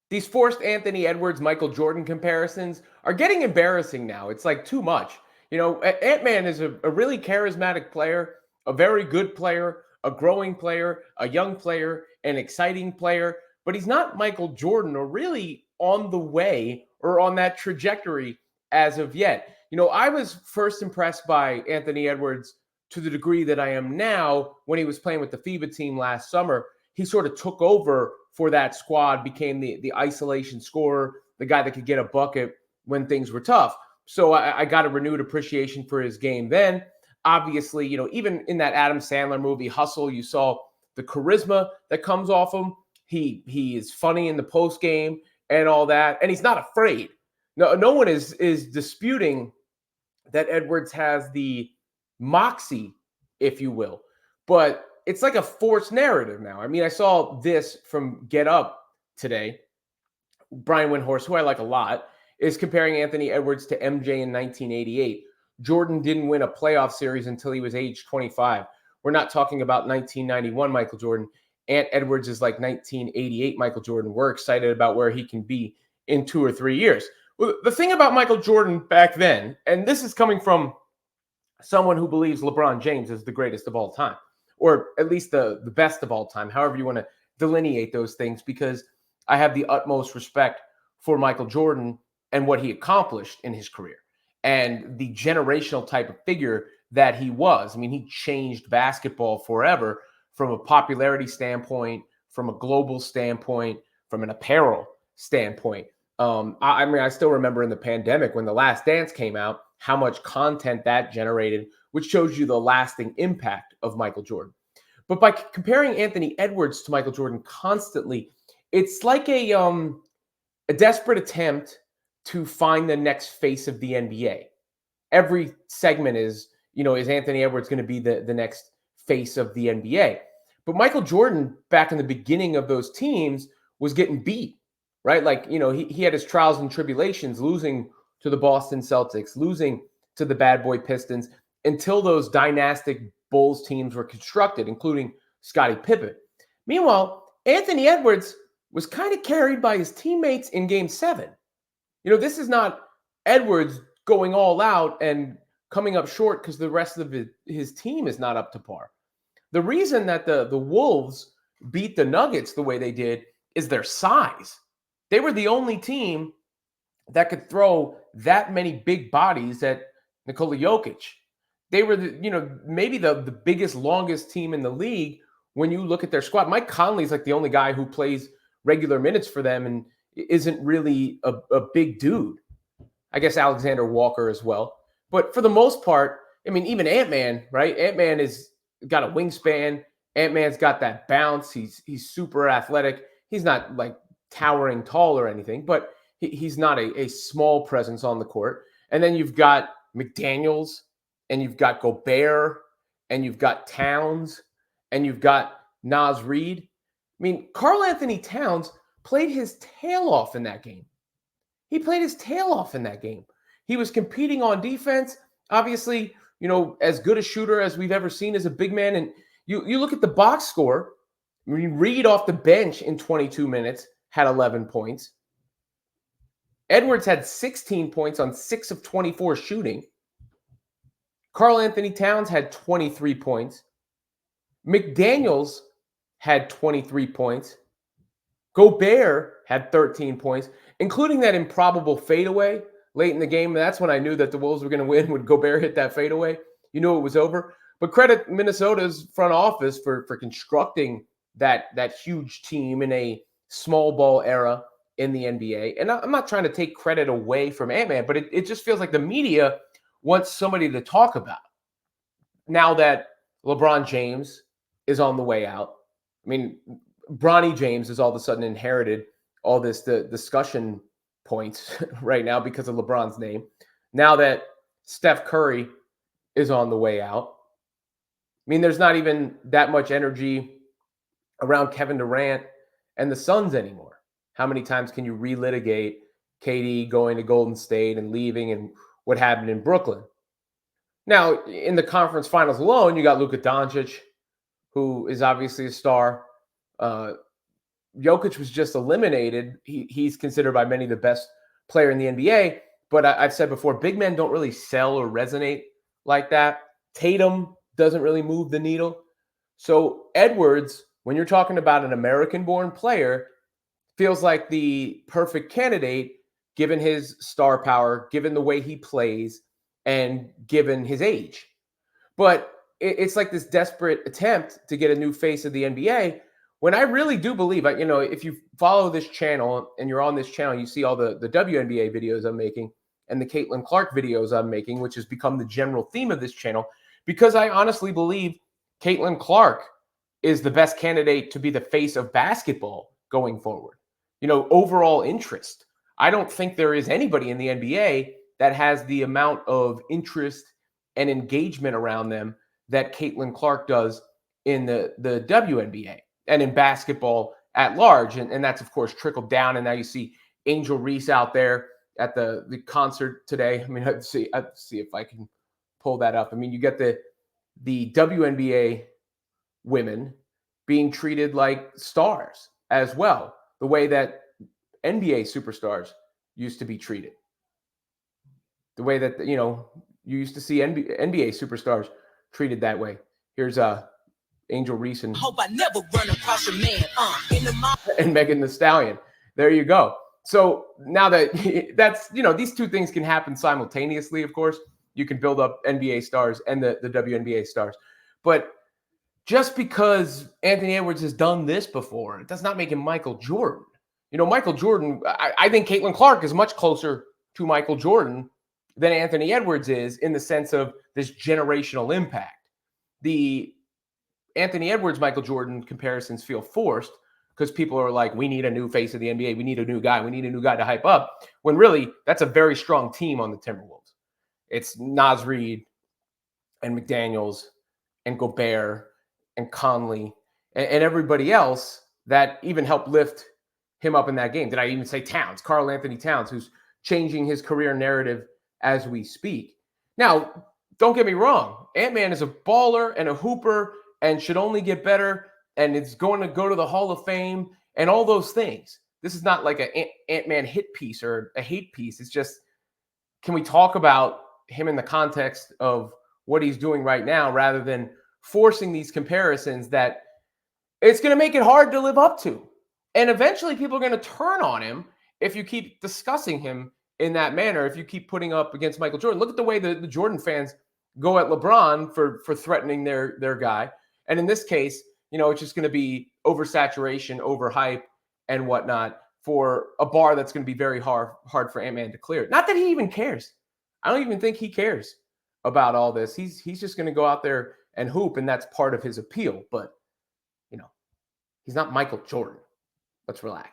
these forced Anthony Edwards, Michael Jordan comparisons are getting embarrassing now. It's like too much. Ant-Man is a really charismatic player, a very good player, a growing player, a young player, an exciting player, but he's not Michael Jordan or really on the way or on that trajectory as of yet. I was first impressed by Anthony Edwards to the degree that I am now when he was playing with the FIBA team last summer. He sort of took over for that squad, became the isolation scorer, the guy that could get a bucket when things were tough. So I got a renewed appreciation for his game then. Obviously, even in that Adam Sandler movie, Hustle, you saw the charisma that comes off him. He is funny in the post game and all that, and he's not afraid. No one is disputing that Edwards has the moxie, if you will, but it's like a forced narrative now. I mean, I saw this from Get Up today. Brian Windhorst, who I like a lot, is comparing Anthony Edwards to MJ in 1988. Jordan didn't win a playoff series until he was age 25. We're not talking about 1991 Michael Jordan. Ant Edwards is like 1988 Michael Jordan. We're excited about where he can be in 2 or 3 years. Well, the thing about Michael Jordan back then, and this is coming from someone who believes LeBron James is the greatest of all time, or at least the best of all time, however you want to delineate those things, because I have the utmost respect for Michael Jordan and what he accomplished in his career and the generational type of figure that he was. I mean, he changed basketball forever from a popularity standpoint, from a global standpoint, from an apparel standpoint. I still remember in the pandemic when The Last Dance came out, how much content that generated, which shows you the lasting impact of Michael Jordan. But by comparing Anthony Edwards to Michael Jordan constantly, it's like a desperate attempt to find the next face of the NBA. Every segment is Anthony Edwards going to be the next face of the NBA? But Michael Jordan, back in the beginning of those teams, was getting beat, right? Like, he had his trials and tribulations, losing to the Boston Celtics, losing to the bad boy Pistons, until those dynastic Bulls teams were constructed, including Scottie Pippen. Meanwhile, Anthony Edwards was kind of carried by his teammates in Game 7. This is not Edwards going all out and coming up short because the rest of his team is not up to par. The reason that the Wolves beat the Nuggets the way they did is their size. They were the only team that could throw that many big bodies at Nikola Jokic. They were, maybe the biggest, longest team in the league when you look at their squad. Mike Conley's like the only guy who plays regular minutes for them and isn't really a big dude. I guess Alexander Walker as well. But for the most part, I mean, even Ant-Man, right? Ant-Man is got a wingspan. Ant-Man's got that bounce. He's super athletic. He's not like towering tall or anything, but he's not a small presence on the court. And then you've got McDaniels, and you've got Gobert, and you've got Towns, and you've got Naz Reid. I mean, Karl Anthony Towns played his tail off in that game. He played his tail off in that game. He was competing on defense. Obviously, as good a shooter as we've ever seen as a big man. And you look at the box score. I mean, Reid off the bench in 22 minutes had 11 points. Edwards had 16 points on 6 of 24 shooting. Karl Anthony Towns had 23 points. McDaniels had 23 points. Gobert had 13 points, including that improbable fadeaway late in the game. That's when I knew that the Wolves were going to win. When Gobert hit that fadeaway, you knew it was over. But credit Minnesota's front office for constructing that huge team in a small ball era in the NBA. And I'm not trying to take credit away from Ant-Man, but it just feels like the media wants somebody to talk about. Now that LeBron James is on the way out, I mean, Bronny James has all of a sudden inherited all the discussion points right now because of LeBron's name. Now that Steph Curry is on the way out, I mean, there's not even that much energy around Kevin Durant and the Suns anymore. How many times can you relitigate KD going to Golden State and leaving and what happened in Brooklyn? Now, in the conference finals alone, you got Luka Doncic, who is obviously a star. Jokic was just eliminated, he's considered by many the best player in the NBA. But I've said before, big men don't really sell or resonate like that. Tatum doesn't really move the needle. So Edwards, when you're talking about an American-born player, feels like the perfect candidate given his star power, given the way he plays, and given his age. But it's like this desperate attempt to get a new face of the NBA. When I really do believe, if you follow this channel and you're on this channel, you see all the WNBA videos I'm making and the Caitlin Clark videos I'm making, which has become the general theme of this channel, because I honestly believe Caitlin Clark is the best candidate to be the face of basketball going forward. Overall interest. I don't think there is anybody in the NBA that has the amount of interest and engagement around them that Caitlin Clark does in the WNBA and in basketball at large. And that's, of course, trickled down. And now you see Angel Reese out there at the concert today. I mean, I'd see if I can pull that up. I mean, you get the WNBA women being treated like stars as well, the way that NBA superstars used to be treated, the way that, you used to see NBA superstars treated that way. Here's Angel Reese and hope I never run across a man and Megan Thee Stallion. There you go. So now that's these two things can happen simultaneously. Of course, you can build up NBA stars and the WNBA stars, but just because Anthony Edwards has done this before, it does not make him Michael Jordan. Michael Jordan, I think Caitlin Clark is much closer to Michael Jordan than Anthony Edwards is, in the sense of this generational impact. The Anthony Edwards, Michael Jordan comparisons feel forced because people are like, we need a new face of the NBA. We need a new guy. We need a new guy to hype up. When really, that's a very strong team on the Timberwolves. It's Naz Reid and McDaniels and Gobert and Conley and everybody else that even helped lift him up in that game. Did I even say Towns? Karl Anthony Towns, who's changing his career narrative as we speak. Now, don't get me wrong. Ant-Man is a baller and a hooper and should only get better, and it's going to go to the Hall of Fame and all those things. This is not like an Ant-Man hit piece or a hate piece. It's just, can we talk about him in the context of what he's doing right now, rather than forcing these comparisons that it's going to make it hard to live up to. And eventually people are going to turn on him if you keep discussing him in that manner, if you keep putting up against Michael Jordan. Look at the way the Jordan fans go at LeBron for threatening their guy. And in this case, it's just going to be oversaturation, overhype, and whatnot for a bar that's going to be very hard for Ant-Man to clear. Not that he even cares. I don't even think he cares about all this. He's just going to go out there and hoop, and that's part of his appeal. But, he's not Michael Jordan. Let's relax.